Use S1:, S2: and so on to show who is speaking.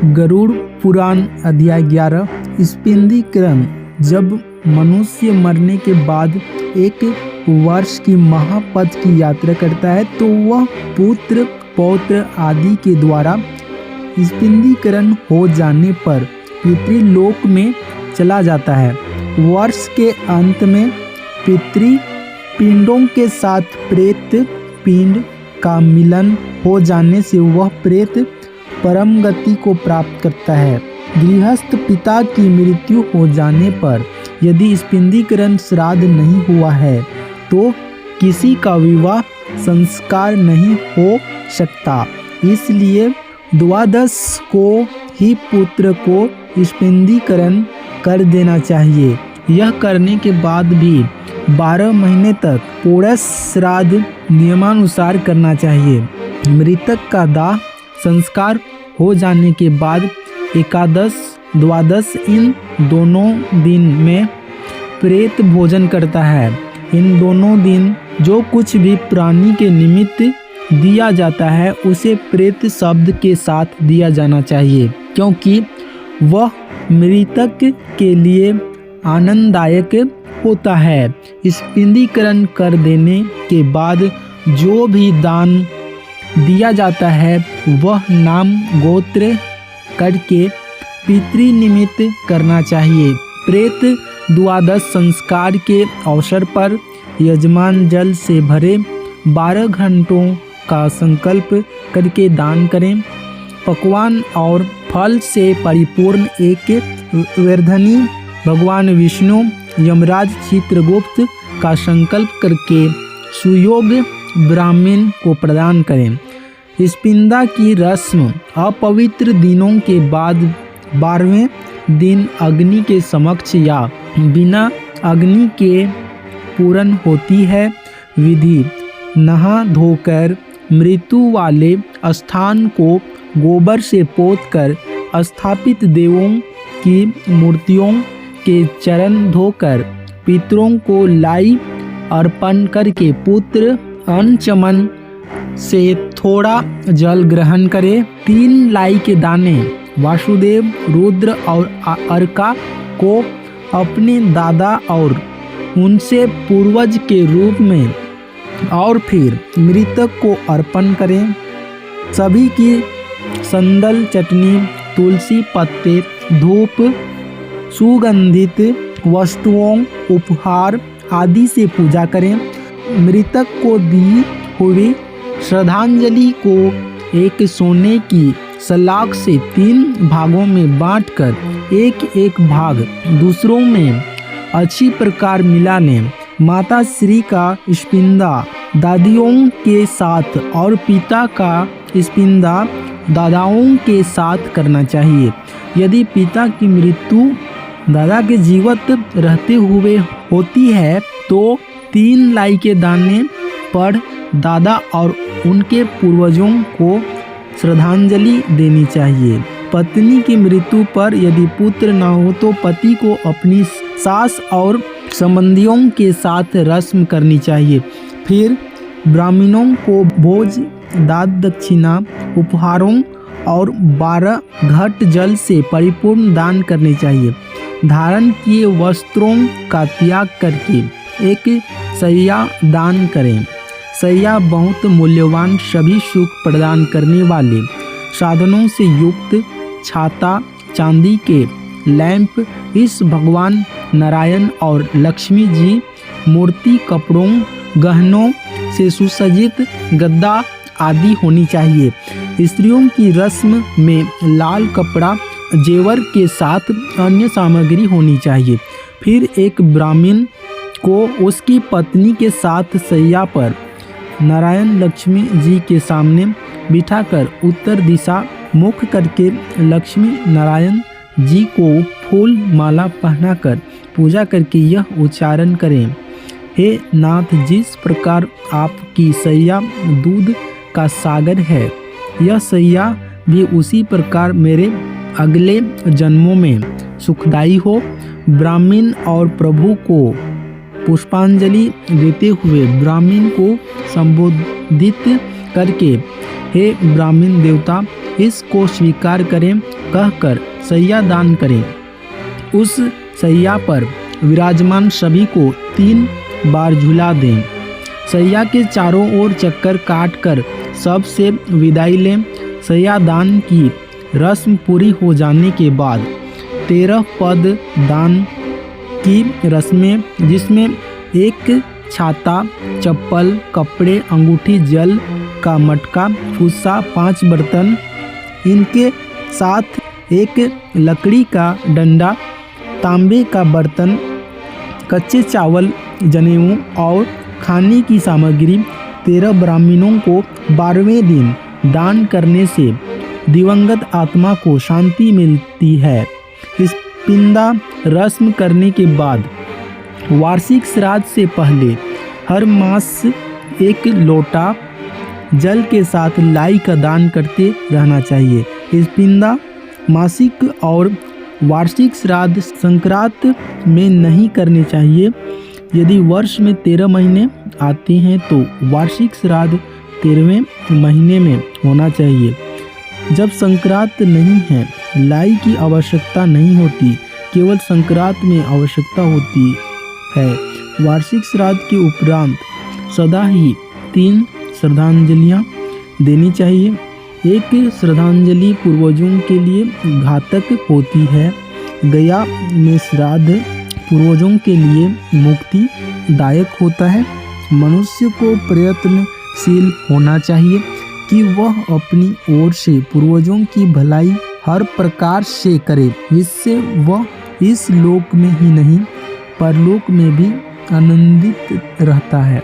S1: गरुड़ पुराण अध्याय 11। स्पिंदीकरण। जब मनुष्य मरने के बाद 1 वर्ष की महापथ की यात्रा करता है तो वह पुत्र पौत्र आदि के द्वारा स्पिंदीकरण हो जाने पर पितृलोक में चला जाता है। वर्ष के अंत में पितृपिंडों के साथ प्रेत पिंड का मिलन हो जाने से वह प्रेत परम गति को प्राप्त करता है। गृहस्थ पिता की मृत्यु हो जाने पर यदि स्पिंदीकरण श्राद्ध नहीं हुआ है तो किसी का विवाह संस्कार नहीं हो सकता। इसलिए द्वादश को ही पुत्र को स्पिंदीकरण कर देना चाहिए। यह करने के बाद भी 12 महीने तक पूर्णश श्राद्ध नियमानुसार करना चाहिए। मृतक का दाह संस्कार हो जाने के बाद एकादश द्वादश इन दोनों दिन में प्रेत भोजन करता है। इन दोनों दिन जो कुछ भी प्राणी के निमित्त दिया जाता है उसे प्रेत शब्द के साथ दिया जाना चाहिए, क्योंकि वह मृतक के लिए आनंददायक होता है। स्पिंदीकरण कर देने के बाद जो भी दान दिया जाता है वह नाम गोत्र करके पितृनिमित्त करना चाहिए। प्रेत द्वादश संस्कार के अवसर पर यजमान जल से भरे 12 घंटों का संकल्प करके दान करें। पकवान और फल से परिपूर्ण एक वर्धनी भगवान विष्णु यमराज चित्रगुप्त का संकल्प करके सुयोग ब्राह्मण को प्रदान करें। स्पिंदा की रस्म अपवित्र दिनों के बाद 12वें दिन अग्नि के समक्ष या बिना अग्नि के पूर्ण होती है। विधि: नहा धोकर मृत्यु वाले स्थान को गोबर से पोतकर स्थापित देवों की मूर्तियों के चरण धोकर पितरों को लाई अर्पण करके पुत्र अनचमन से थोड़ा जल ग्रहण करे। 3 लाई के दाने वासुदेव रुद्र और अर्का को अपने दादा और उनसे पूर्वज के रूप में और फिर मृतक को अर्पण करें। सभी की संदल चटनी तुलसी पत्ते धूप सुगंधित वस्तुओं उपहार आदि से पूजा करें। मृतक को दी हुई श्रद्धांजलि को एक सोने की सलाख से 3 भागों में बांटकर एक भाग दूसरों में अच्छी प्रकार मिला लें। माता श्री का स्पिंदा दादियों के साथ और पिता का स्पिंदा दादाओं के साथ करना चाहिए। यदि पिता की मृत्यु दादा के जीवित रहते हुए होती है तो 3 लाई के दाने पर दादा और उनके पूर्वजों को श्रद्धांजलि देनी चाहिए। पत्नी की मृत्यु पर यदि पुत्र न हो तो पति को अपनी सास और संबंधियों के साथ रस्म करनी चाहिए। फिर ब्राह्मणों को भोज दान दक्षिणा उपहारों और 12 घट जल से परिपूर्ण दान करने चाहिए। धारण किए वस्त्रों का त्याग करके एक सैया दान करें। सैया बहुत मूल्यवान सभी सुख प्रदान करने वाले साधनों से युक्त छाता चांदी के लैंप इस भगवान नारायण और लक्ष्मी जी मूर्ति कपड़ों गहनों से सुसज्जित गद्दा आदि होनी चाहिए। स्त्रियों की रस्म में लाल कपड़ा जेवर के साथ अन्य सामग्री होनी चाहिए। फिर एक ब्राह्मण को उसकी पत्नी के साथ सैया पर नारायण लक्ष्मी जी के सामने बिठाकर उत्तर दिशा मुख करके लक्ष्मी नारायण जी को फूल माला पहनाकर पूजा करके यह उच्चारण करें: हे नाथ, जिस प्रकार आपकी सैया दूध का सागर है, यह सैया भी उसी प्रकार मेरे अगले जन्मों में सुखदायी हो। ब्राह्मण और प्रभु को पुष्पांजलि देते हुए ब्राह्मण को संबोधित करके, हे ब्राह्मण देवता, इसको स्वीकार करें कहकर सैया दान करें। उस सैया पर विराजमान सभी को 3 बार झुला दें। सैया के चारों ओर चक्कर काटकर सबसे विदाई लें। सैया दान की रस्म पूरी हो जाने के बाद 13 पद दान की रस्में, जिसमें एक छाता, चप्पल, कपड़े, अंगूठी, जल का मटका, फुस्सा, 5 बर्तन, इनके साथ एक लकड़ी का डंडा, तांबे का बर्तन, कच्चे चावल, जनेऊ और खाने की सामग्री 13 ब्राह्मणों को 12वें दिन दान करने से दिवंगत आत्मा को शांति मिलती है। इस पिंदा रस्म करने के बाद वार्षिक श्राद्ध से पहले हर मास 1 लोटा जल के साथ लाई का दान करते रहना चाहिए। इस पिंदा मासिक और वार्षिक श्राद्ध संक्रांत में नहीं करने चाहिए। यदि वर्ष में 13 महीने आते हैं तो वार्षिक श्राद्ध 13वें महीने में होना चाहिए। जब संक्रांत नहीं है, लाई की आवश्यकता नहीं होती, केवल संक्रांत में आवश्यकता होती है। वार्षिक श्राद्ध के उपरांत सदा ही 3 श्रद्धांजलियाँ देनी चाहिए। एक श्रद्धांजलि पूर्वजों के लिए घातक होती है। गया में श्राद्ध पूर्वजों के लिए मुक्तिदायक होता है। मनुष्य को प्रयत्नशील होना चाहिए कि वह अपनी ओर से पूर्वजों की भलाई हर प्रकार से करे। इससे वह इस लोक में ही नहीं परलोक में भी आनंदित रहता है।